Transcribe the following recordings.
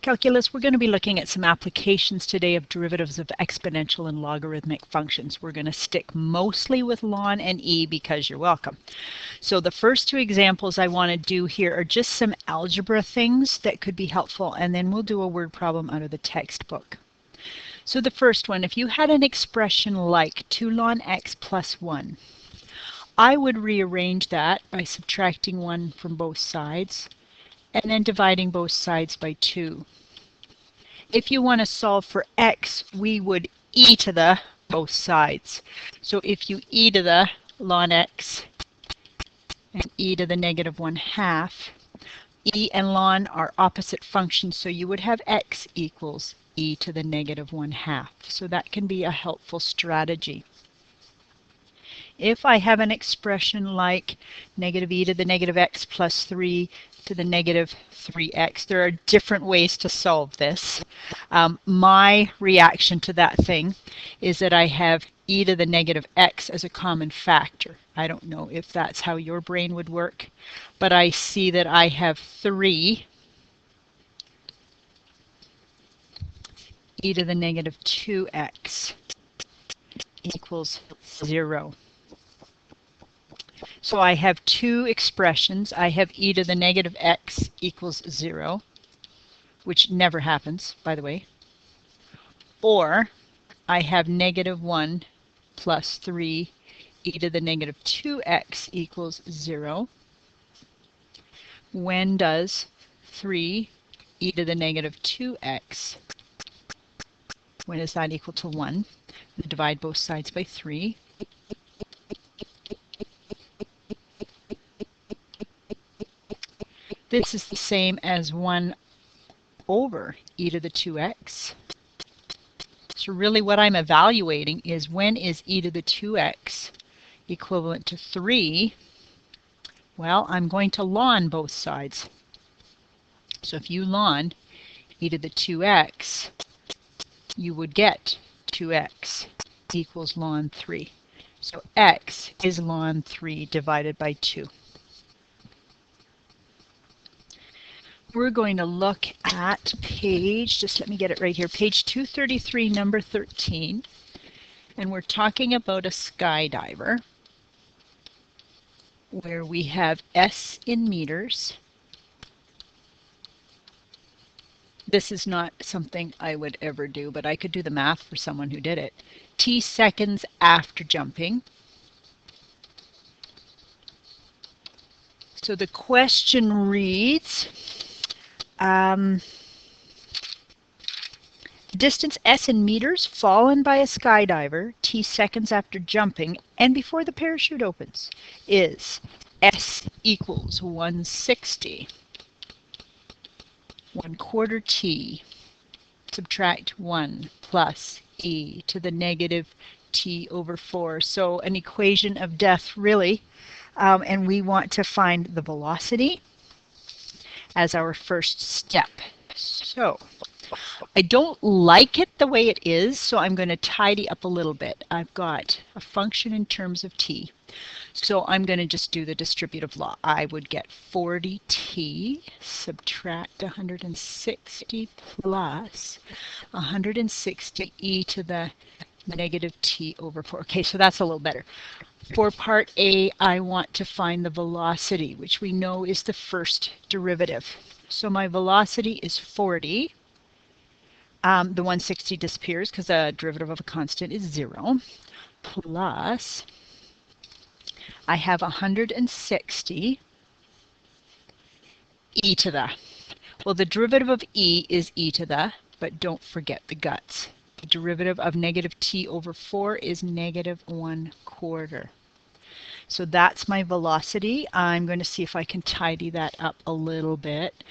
Calculus, we're going to be looking at some applications today of derivatives of exponential and logarithmic functions. We're going to stick mostly with ln and e because you're welcome. So the first two examples I want to do here are just some algebra things that could be helpful, and then we'll do a word problem out of the textbook. So the first one, if you had an expression like 2 ln x plus 1, I would rearrange that by subtracting 1 from both sides and then dividing both sides by 2. If you want to solve for x, we would e to the both sides. So if you e to the ln x and e to the negative 1/2, e and ln are opposite functions, so you would have x equals e to the negative 1/2. So that can be a helpful strategy. If I have an expression like negative e to the negative x plus 3 to the negative 3x, there are different ways to solve this. My reaction to that thing is that I have e to the negative x as a common factor. I don't know if that's how your brain would work, but I see that I have 3 e to the negative 2x equals 0. So I have two expressions. I have e to the negative x equals 0, which never happens, by the way. Or I have negative 1 plus 3 e to the negative 2x equals 0. When does 3 e to the negative 2x, when is that equal to 1? We divide both sides by 3. This is the same as 1 over e to the 2x. So really what I'm evaluating is when is e to the 2x equivalent to 3? Well, I'm going to ln both sides. So if you ln e to the 2x, you would get 2x equals ln 3. So x is ln 3 divided by 2. We're going to look at page, just let me get it right here, page 233, number 13. And we're talking about a skydiver where we have S in meters. This is not something I would ever do, but I could do the math for someone who did it. T seconds after jumping. So the question reads, distance S in meters fallen by a skydiver T seconds after jumping and before the parachute opens is S equals 160. 1/4 T, subtract 1 plus e to the negative t over 4. So an equation of death, really. And we want to find the velocity as our first step. So I don't like it the way it is, so I'm going to tidy up a little bit. I've got a function in terms of t. So I'm going to just do the distributive law. I would get 40t, subtract 160 plus 160 e to the negative t over 4. Okay, so that's a little better. For part A, I want to find the velocity, which we know is the first derivative. So my velocity is 40. The 160 disappears because the derivative of a constant is 0. Plus, I have 160 e to the. Well, the derivative of e is e to the, but don't forget the guts. The derivative of negative t over 4 is negative 1/4. So that's my velocity. I'm going to see if I can tidy that up a little bit.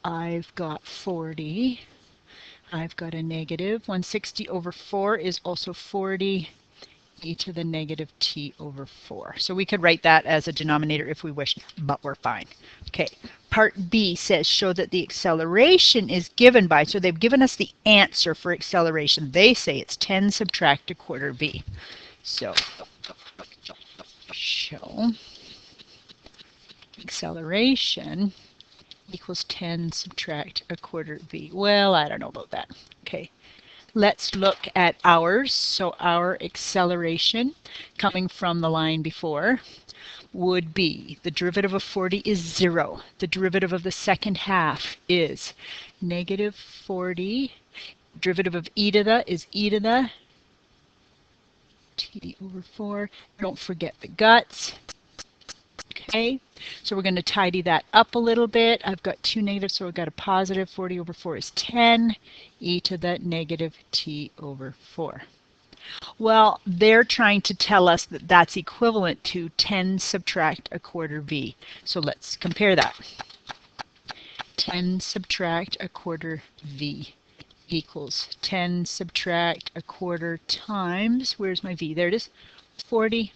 I've got 40. I've got a negative. 160 over 4 is also 40 e to the negative t over 4. So we could write that as a denominator if we wish, but we're fine. Okay, part B says show that the acceleration is given by, so they've given us the answer for acceleration. They say it's 10 subtract 1/4 v. So show acceleration equals 10 subtract a quarter v. Well, I don't know about that. Okay, let's look at ours. So our acceleration coming from the line before would be, the derivative of 40 is 0. The derivative of the second half is negative 40. Derivative of e to the is e to the t over 4. Don't forget the guts. Okay, so we're going to tidy that up a little bit. I've got two negatives, so I've got a positive. 40 over 4 is 10. E to the negative t over 4. Well, they're trying to tell us that that's equivalent to 10 subtract a quarter v. So let's compare that. 10 subtract a quarter v equals 10 subtract a quarter times, where's my v? There it is. 40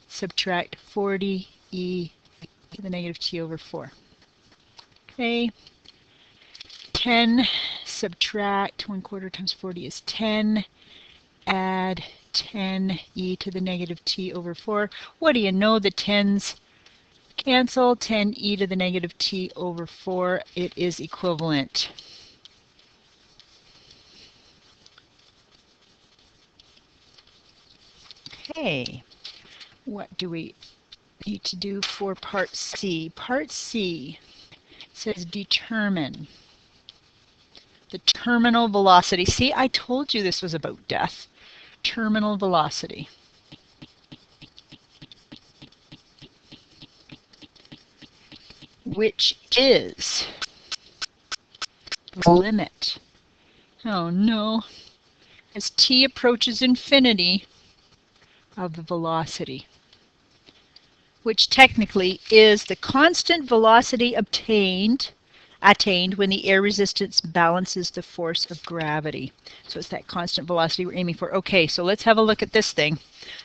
subtract 40 e to the negative t over 4. Okay. 10 subtract 1/4 times 40 is 10. Add 10 e to the negative t over 4. What do you know? The 10s cancel. 10 e to the negative t over 4. It is equivalent. Okay, what do we need to do for part C? Part C says determine the terminal velocity. See, I told you this was about death. Terminal velocity. Which is the limit. Oh no. As t approaches infinity of the velocity, which technically is the constant velocity attained when the air resistance balances the force of gravity. So it's that constant velocity we're aiming for. Okay, so let's have a look at this thing.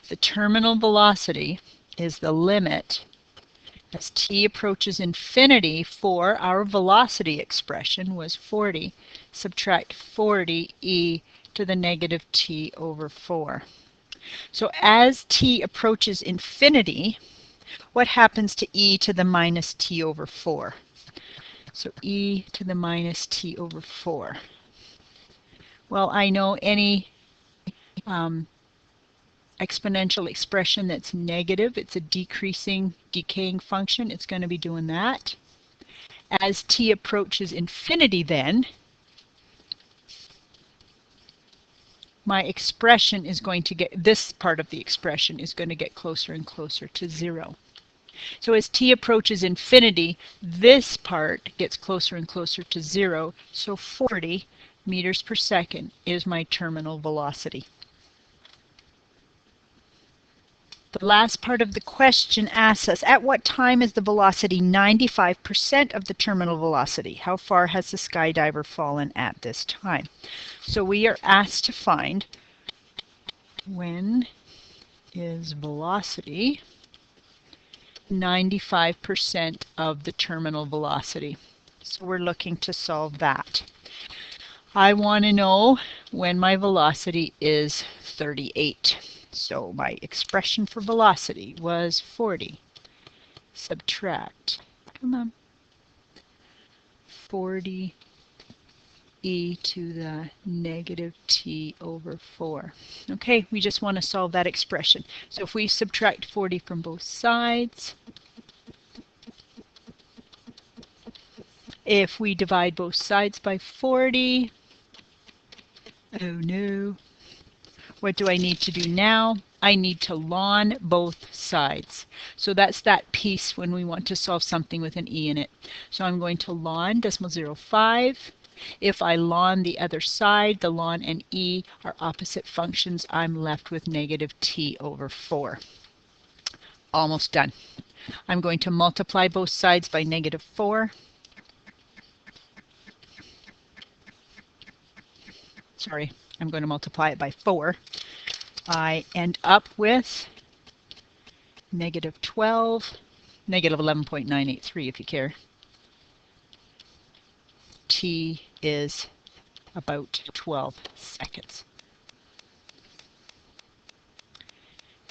The terminal velocity is the limit as t approaches infinity for our velocity expression was 40. Subtract 40 e to the negative t over 4. So as t approaches infinity, what happens to e to the minus t over 4? So e to the minus t over 4. Well, I know any exponential expression that's negative, it's a decaying function, it's going to be doing that. As t approaches infinity then, my expression is going to get, this part of the expression is going to get closer and closer to 0. So as t approaches infinity, this part gets closer and closer to 0. So 40 meters per second is my terminal velocity. The last part of the question asks us, at what time is the velocity 95% of the terminal velocity? How far has the skydiver fallen at this time? So we are asked to find when is velocity 95% of the terminal velocity. So we're looking to solve that. I want to know when my velocity is 38. So my expression for velocity was 40. Subtract, come on, 40 e to the negative t over 4. Okay, we just want to solve that expression. So if we subtract 40 from both sides, if we divide both sides by 40, oh no, what do I need to do now? I need to ln both sides. So that's that piece when we want to solve something with an e in it. So I'm going to ln decimal 0.5. If I ln the other side, the ln and e are opposite functions. I'm left with negative t over 4. Almost done. I'm going to multiply both sides by negative 4. Sorry, I'm going to multiply it by 4. I end up with negative 12, negative 11.983 if you care. T is about 12 seconds.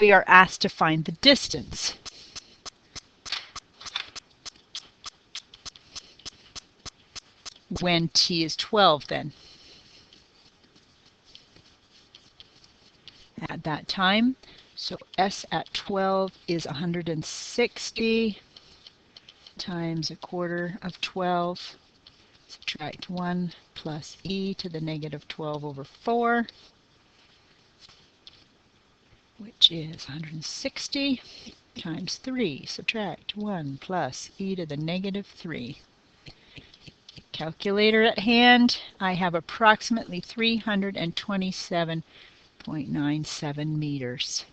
We are asked to find the distance. when t is 12 then. At that time, so s at 12 is 160 times a quarter of 12. Subtract 1 plus e to the negative 12 over 4, which is 160 times 3. Subtract 1 plus e to the negative 3. Calculator at hand, I have approximately 327.97 meters.